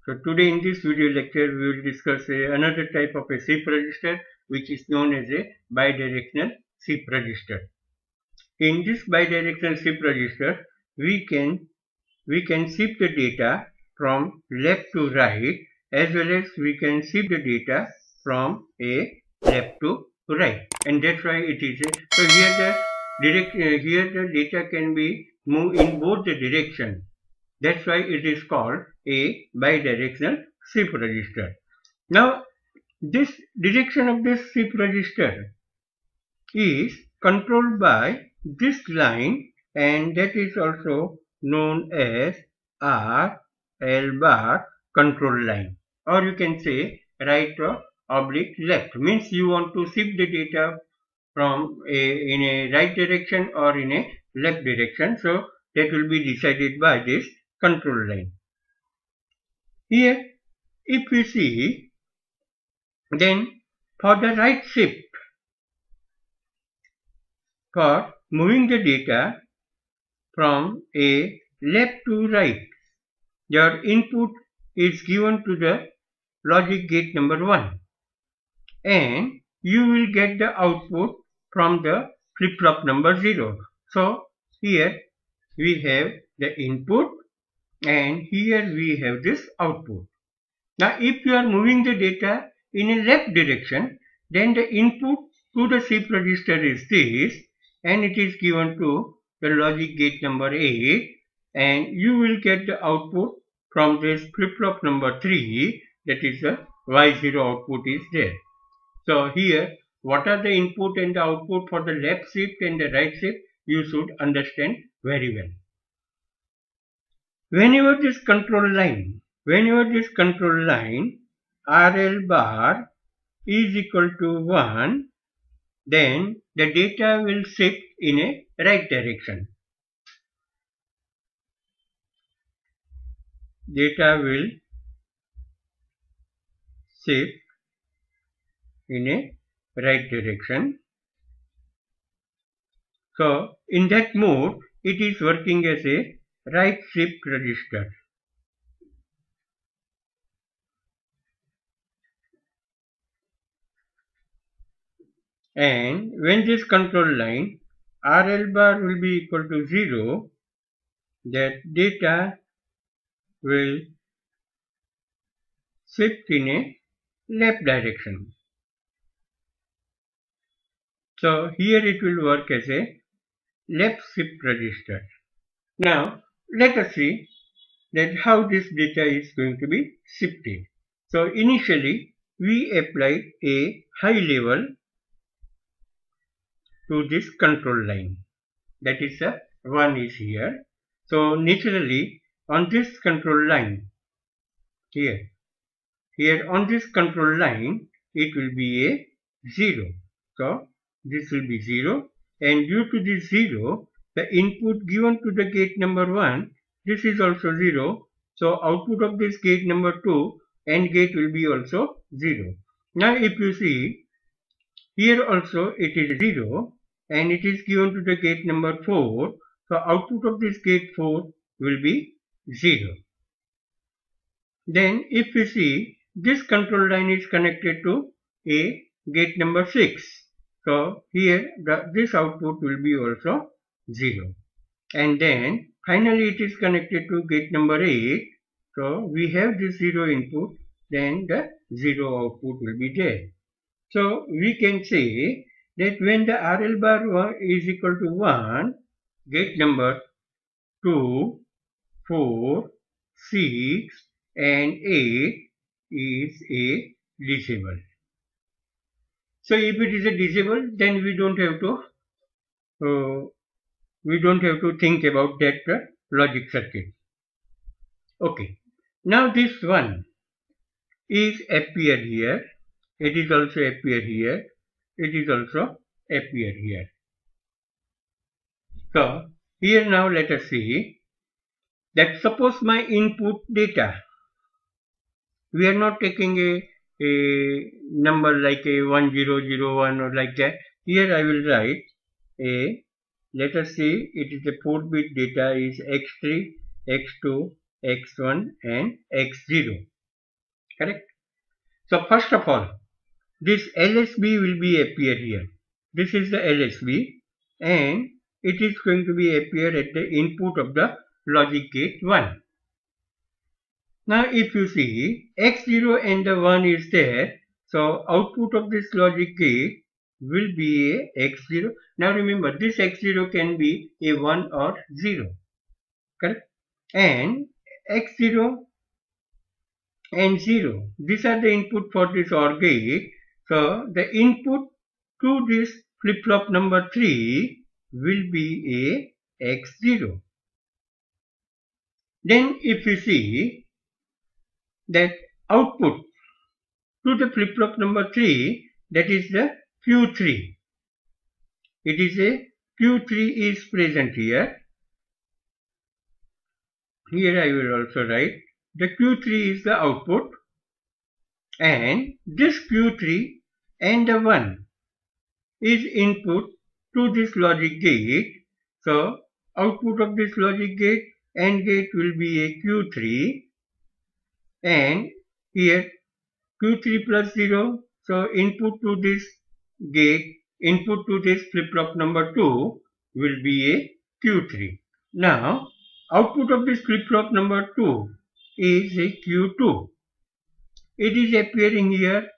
So today in this video lecture we will discuss another type of a shift register which is known as a bidirectional shift register. In this bidirectional shift register we can shift the data from left to right as well as we can shift the data from a left to right, and that's why it is a, so here the data can be moved in both the direction. That's why it is called a bidirectional shift register. Now, this direction of this shift register is controlled by this line, and that is also known as R L bar control line, or you can say right or oblique left. Means you want to shift the data from in a right direction or in a left direction. So that will be decided by this control line. Here, if we see, then for the right shift, for moving the data from a left to right, your input is given to the logic gate number 1, and you will get the output from the flip-flop number 0. So here we have the input and here we have this output. Now if you are moving the data in a left direction, then the input to the shift register is this, and it is given to the logic gate number 8, and you will get the output from this flip-flop number 3, that is the Y0 output is there. So here, what are the input and the output for the left shift and the right shift, you should understand very well. Whenever this control line RL bar is equal to 1, then the data will shift in a right direction. Data will shift in a right direction. So in that mode, it is working as a right shift register. And when this control line RL bar will be equal to 0, that data will shift in a left direction. So here it will work as a left shift register. Now let us see that how this data is going to be shifted. So initially we apply a high level to this control line, that is a 1 is here. So naturally on this control line, here on this control line it will be a 0. So this will be 0, and due to this 0, the input given to the gate number 1, this is also 0. So output of this gate number 2 and gate will be also 0. Now if you see, here also it is 0 and it is given to the gate number 4. So output of this gate 4 will be 0. Then if we see, this control line is connected to a gate number 6. So here this output will be also 0. And then finally it is connected to gate number 8. So we have this 0 input, then the 0 output will be there. So we can say that when the RL bar is equal to 1, gate number 2, 4, 6 and 8 is a disable. So if it is a disable, then we don't have to think about that logic circuit. Okay. Now this one is appear here. It is also appear here. It is also appear here. So here now let us see that suppose my input data, we are not taking a number like a 1001 or like that. Here I will write a, let us see, it is a 4-bit data is x3, x2, x1 and x0. Correct? So first of all, this LSB will be appear here. This is the LSB and it is going to be appear at the input of the logic gate 1. Now if you see X0 and the 1 is there, so output of this logic gate will be a X0. Now remember, this X0 can be a 1 or 0. Correct? And X0 and 0, these are the input for this OR gate. So the input to this flip-flop number 3 will be a X0. Then if you see that output to the flip-flop number 3, that is the Q3. It is a Q3 is present here. Here I will also write the Q3 is the output and this Q3 and the 1 is input to this logic gate. So output of this logic gate AND gate will be a Q3 and here Q3 plus 0. So input to this gate, input to this flip-flop number 2 will be a Q3. Now output of this flip-flop number 2 is a Q2. It is appearing here.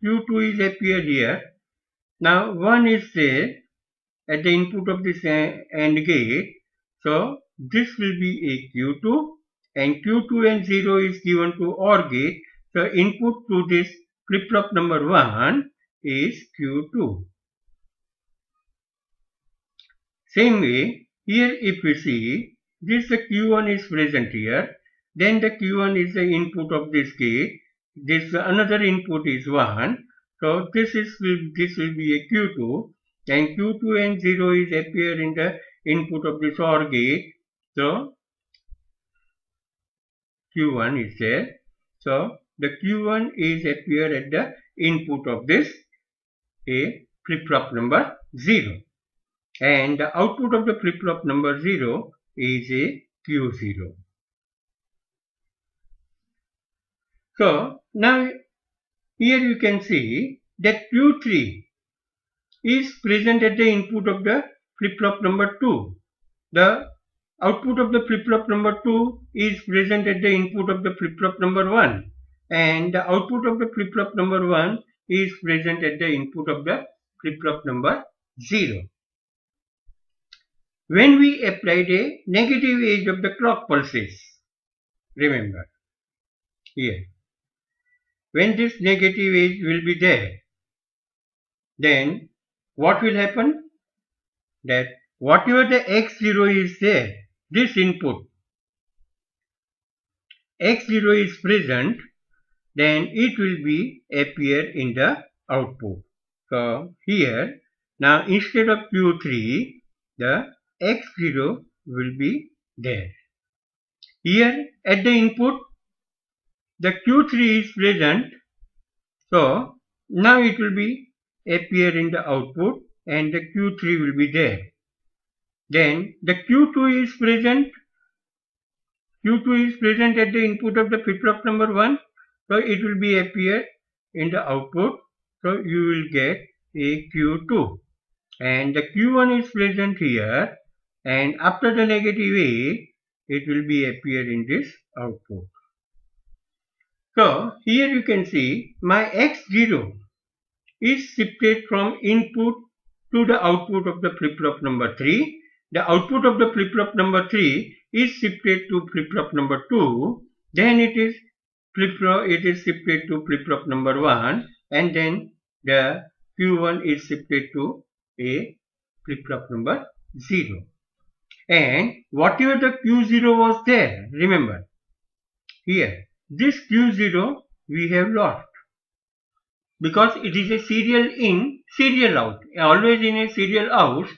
Q2 is appeared here. Now 1 is there at the input of this AND gate. So this will be a Q2 and Q2 and 0 is given to OR gate. So input to this flip-flop number 1 is Q2. Same way, here if we see, this the Q1 is present here. Then the Q1 is the input of this gate. This another input is 1. So this will be a Q2 and Q2 and 0 is appear in the input of this OR gate. So Q1 is there. So the Q1 is appear at the input of this a flip-flop number 0 and the output of the flip-flop number 0 is a Q0. So now here you can see that Q3 is present at the input of the flip-flop number 2. The output of the flip-flop number 2 is present at the input of the flip-flop number 1 and the output of the flip-flop number 1 is present at the input of the flip-flop number 0. When we applied a negative edge of the clock pulses, remember here, when this negative edge will be there, then what will happen? That whatever the X0 is there, this input, X0 is present, then it will be appear in the output. So here, now instead of Q3, the X0 will be there. Here at the input, the Q3 is present, so now it will be appear in the output and the Q3 will be there. Then the Q2 is present. Q2 is present at the input of the flip-flop number 1, so it will be appear in the output. So you will get a Q2 and the Q1 is present here and after the negative edge it will be appear in this output. So here you can see my X0 is shifted from input to the output of the flip-flop number 3. The output of the flip-flop number 3 is shifted to flip-flop number 2. Then it is shifted to flip-flop number 1 and then the Q1 is shifted to a flip-flop number 0. And whatever the Q0 was there, remember here, this Q0 we have lost because it is a serial in, serial out. Always in a serial out,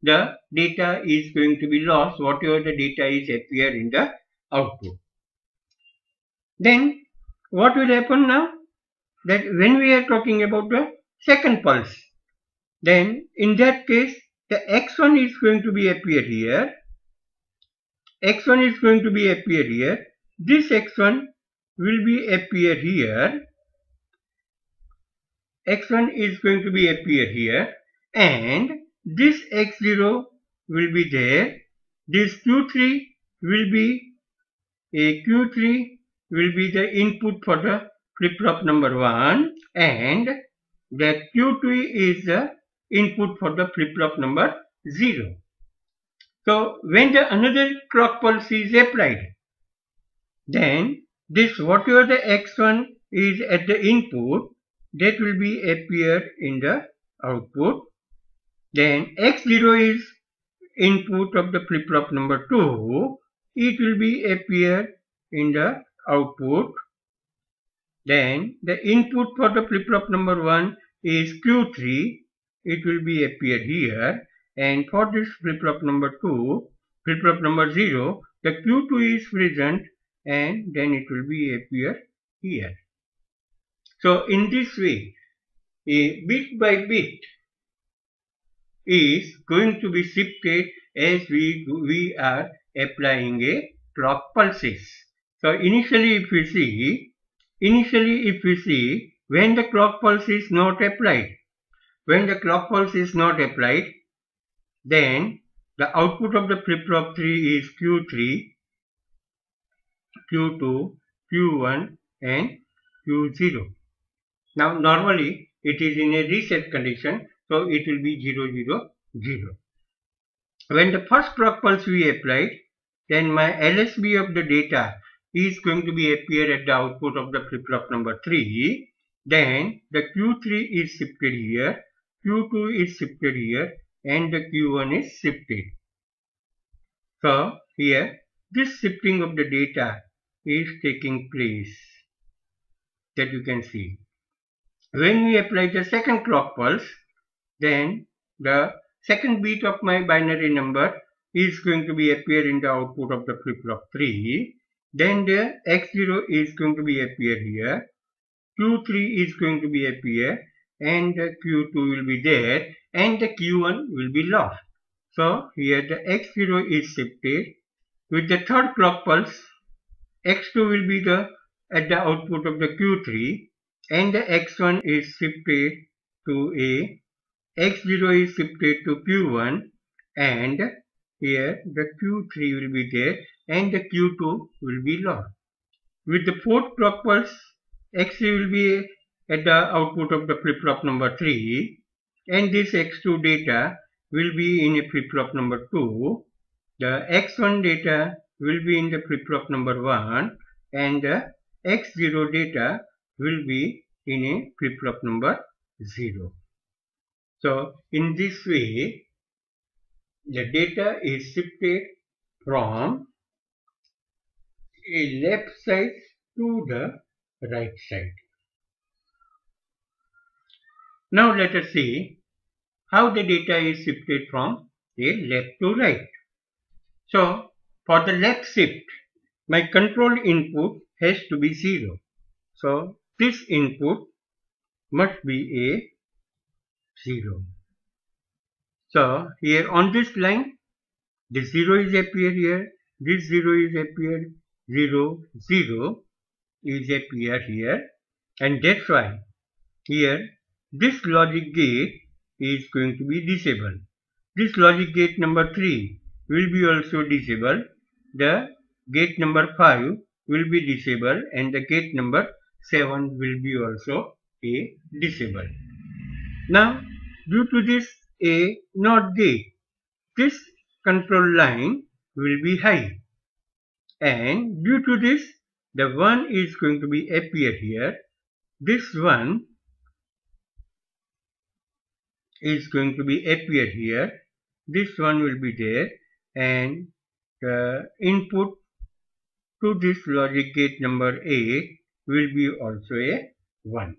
the data is going to be lost, whatever the data is appear in the output. Then what will happen now? That when we are talking about the second pulse, then in that case the X1 is going to be appear here. X1 is going to be appear here. This X1 will be appear here. X1 is going to be appear here, and this X0 will be there. This Q3 will be Q3 will be the input for the flip-flop number 1, and that Q2 is the input for the flip-flop number 0. So when the another clock pulse is applied, then this whatever the X1 is at the input, that will be appear in the output. Then X0 is input of the flip-flop number 2, it will be appear in the output. Then the input for the flip-flop number 1 is Q3, it will be appear here, and for this flip-flop number 2, flip-flop number 0, the Q2 is present, and then it will be appear here. So in this way, a bit by bit is going to be shifted as we are applying a clock pulses. So initially if we see when the clock pulse is not applied, then the output of the flip-flop 3 is Q3, Q2, Q1 and Q0. Now normally it is in a reset condition, so it will be 0, 0, 0. When the first clock pulse we applied, then my LSB of the data is going to be appear at the output of the flip-flop number 3. Then the Q3 is shifted here, Q2 is shifted here, and the Q1 is shifted. So here this shifting of the data is taking place, that you can see. When we apply the second clock pulse, then the second bit of my binary number is going to be appear in the output of the flip-flop 3. Then the X0 is going to be appear here, Q3 is going to be appear, and the Q2 will be there, and the Q1 will be lost. So here the X0 is shifted. With the third clock pulse, X2 will be at the output of the Q3, and the X1 is shifted to A, X0 is shifted to Q1, and here the Q3 will be there, and the Q2 will be lost. With the fourth clock pulse, X3 will be at the output of the flip-flop number 3, and this X2 data will be in a flip-flop number 2. The X1 data will be in the flip-flop number 1, and the X0 data will be in a flip-flop number 0. So in this way, the data is shifted from a left side to the right side. Now let us see how the data is shifted from a left to right. So for the left shift, my control input has to be 0. So this input must be a 0. So here on this line, this 0 is appear here, this 0 is appear, 0, 0 is appear here, and that's why here this logic gate is going to be disabled. This logic gate number 3 will be also disabled, the gate number 5 will be disabled, and the gate number 7 will be also disabled. Now due to this a NOT gate, this control line will be high, and due to this the 1 is going to be appear here, this 1 is going to be appear here, this 1 will be there, and the input to this logic gate number 8 will be also a 1.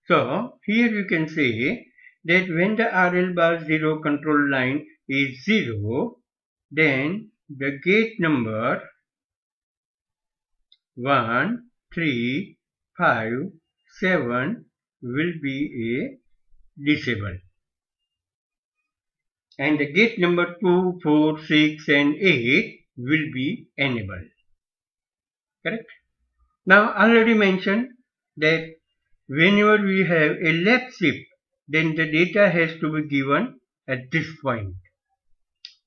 So here you can say that when the RL bar 0 control line is 0, then the gate number 1, 3, 5, 7 will be a disabled, and the gate number 2, 4, 6 and 8 will be enabled. Correct? Now, I already mentioned that whenever we have a left shift, then the data has to be given at this point.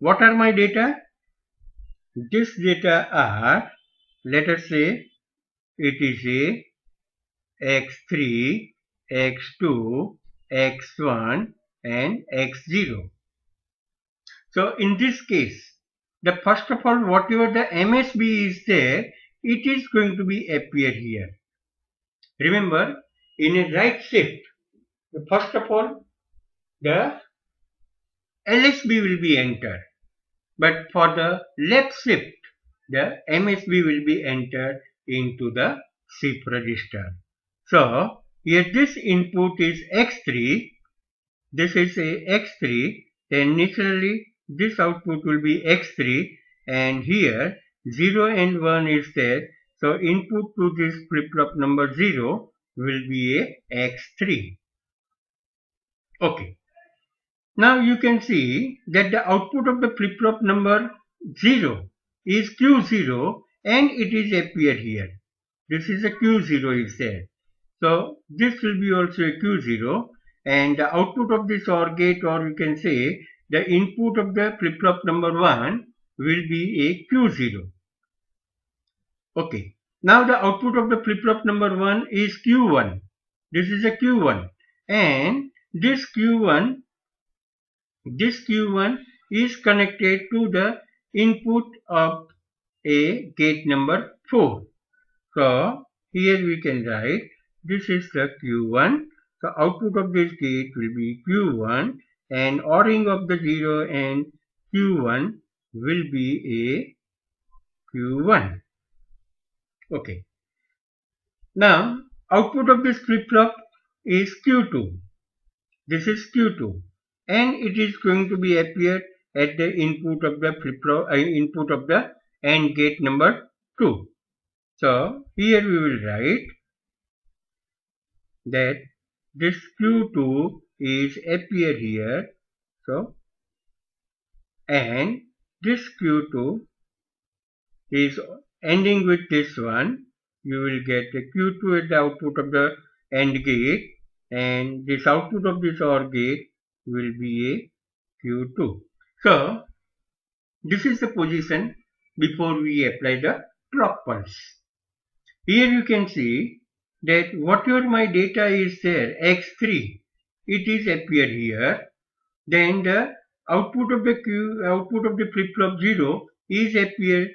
What are my data? This data are, let us say, it is a x3, x2, x1 and x0. So in this case, the first of all, whatever the MSB is there, it is going to be appear here. Remember, in a right shift, first of all, the LSB will be entered. But for the left shift, the MSB will be entered into the shift register. So, here this input is X3, this is a X3, then naturally this output will be X3 and here 0 and 1 is there. So, input to this flip-flop number 0 will be a X3. Okay. Now you can see that the output of the flip-flop number 0 is Q0 and it is appear here. This is a Q0 is there. So this will be also a Q0 and the output of this OR gate, or you can say the input of the flip-flop number 1 will be a Q0. Okay. Now the output of the flip-flop number 1 is Q1. This is a Q1 and this Q1 is connected to the input of a gate number 4. So here we can write this is the Q1. So output of this gate will be Q1 and ORing of the 0 and Q1 will be a Q1. Okay. Now output of this flip-flop is Q2. This is Q2. And it is going to be appear at the input of the flip-flop, input of the AND gate number 2. So here we will write that this Q2 is appear here. So and this Q2 is ending with this one. You will get a Q2 at the output of the AND gate, and this output of this OR gate will be a Q2. So this is the position before we apply the clock pulse. Here you can see that whatever my data is there, X3, it is appeared here. Then the output of the flip-flop 0 is appeared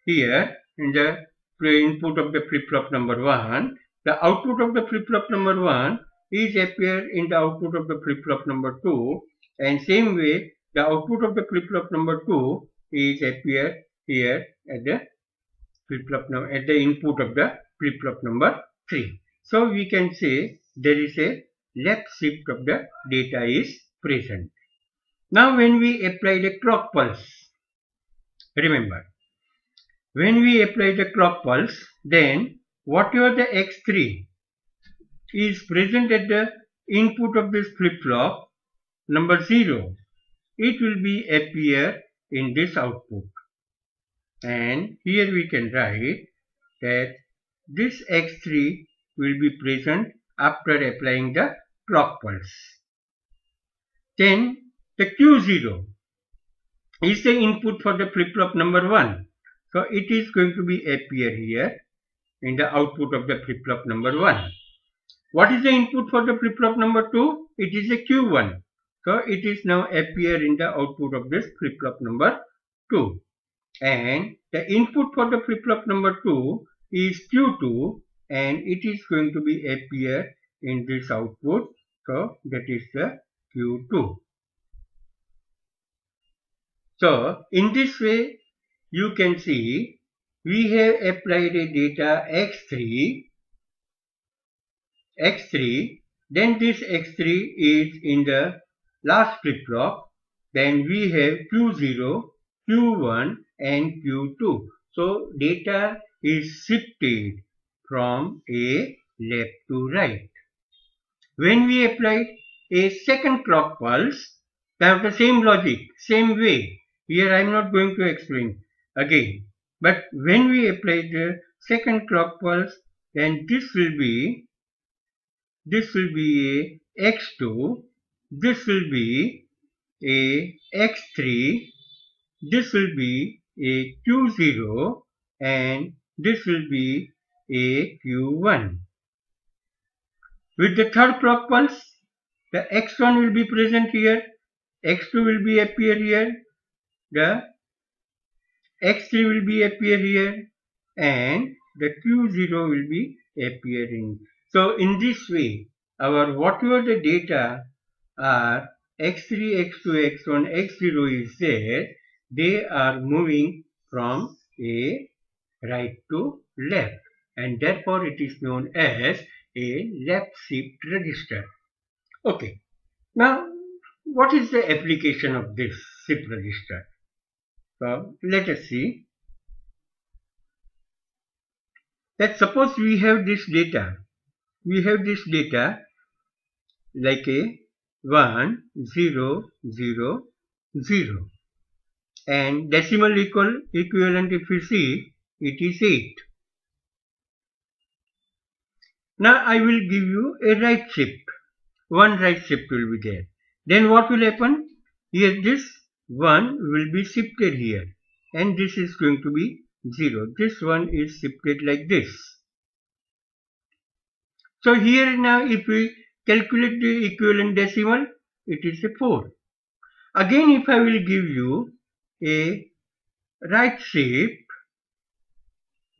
here in the input of the flip-flop number 1. The output of the flip-flop number 1 is appear in the output of the flip-flop number 2, and same way the output of the flip-flop number 2 is appear here at the flip-flop at the input of the flip-flop number 3. So we can say there is a left shift of the data is present. Now when we apply the clock pulse, remember, when we apply the clock pulse, then whatever the X3 is present at the input of this flip-flop number 0, it will be appear in this output. And here we can write that this X3 will be present after applying the clock pulse. Then the Q0 is the input for the flip-flop number 1. So it is going to be appear here in the output of the flip-flop number 1. What is the input for the flip-flop number 2? It is a Q1. So it is now appear in the output of this flip-flop number 2. And the input for the flip-flop number 2 is Q2 and it is going to be appear in this output. So that is the Q2. So in this way you can see we have applied a data X3, then this X3 is in the last flip-flop, then we have Q0, Q1 and Q2. So data is shifted from a left to right. When we apply a second clock pulse, they have the same logic, same way. Here I am not going to explain again. But when we apply the second clock pulse, and this will be a X2, this will be a X3, this will be a Q0, and this will be a Q1. With the third clock pulse, the X1 will be present here, X2 will be appear here, the X3 will be appear here, and the Q0 will be appearing. So in this way, our whatever the data are X3, X2, X1, X0 is there, they are moving from a right to left, and therefore it is known as a left shift register. Okay, now what is the application of this shift register? So let us see that suppose we have this data like a 1, 0, 0, 0, and decimal equivalent if we see, it is 8. Now I will give you a right shift. One right shift will be there. Then what will happen? Here this 1 will be shifted here, and this is going to be 0. This one is shifted like this. So here now if we calculate the equivalent decimal, it is a 4. Again if I will give you a right shift,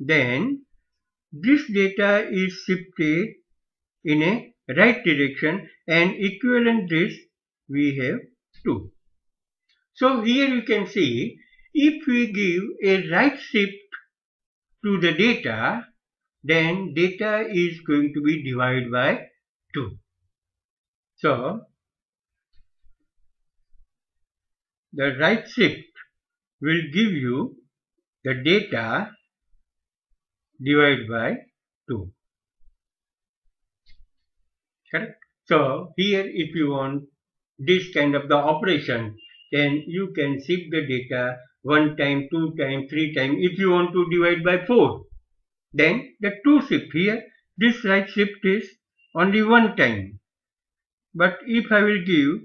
then this data is shifted in a right direction, and equivalent this we have 2. So here you can see, if we give a right shift to the data, then data is going to be divided by 2. So the right shift will give you the data divided by 2. Correct? So here if you want this kind of the operation, then you can shift the data 1 time, 2 time, 3 time. If you want to divide by 4, then the 2 shift here, this right shift is only 1 time. But if I will give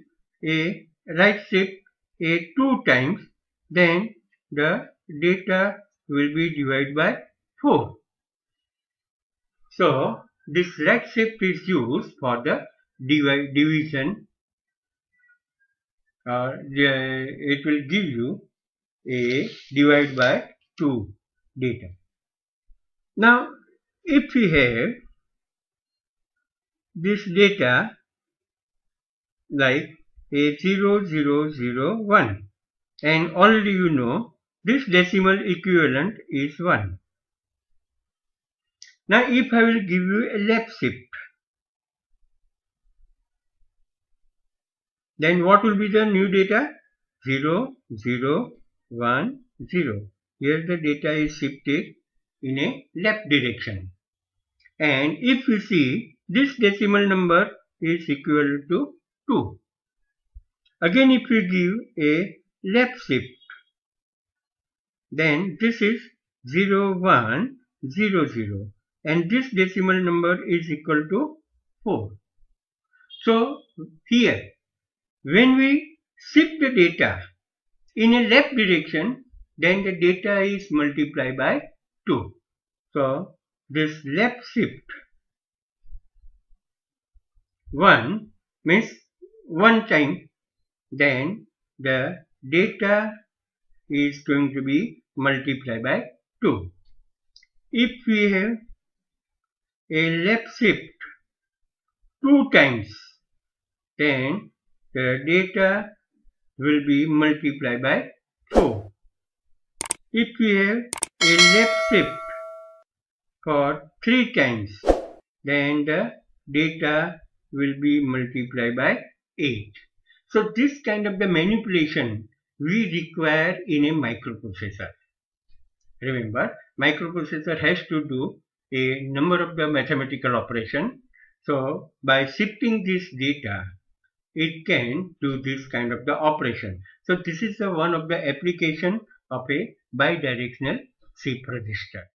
a right shift a 2 times, then the data will be divided by 4. So this right shift is used for the division. It will give you a divide by 2 data. Now if we have this data like a 0, 0, 0, 1, and already you know this decimal equivalent is 1. Now if I will give you a left shift, then what will be the new data? 0, 0, 1, 0. Here the data is shifted in a left direction. And if you see, this decimal number is equal to 2. Again if we give a left shift, then this is 0, 1, 0, 0. And this decimal number is equal to 4. So here, when we shift the data in a left direction, then the data is multiplied by 2. So this left shift 1 means 1 time, then the data is going to be multiplied by 2. If we have a left shift 2 times, then the data will be multiplied by 4. If we have a left shift for 3 times, then the data will be multiplied by 8. So this kind of the manipulation we require in a microprocessor. Remember, microprocessor has to do a number of the mathematical operation. So by shifting this data, it can do this kind of the operation. So this is one of the application of a bidirectional shift register.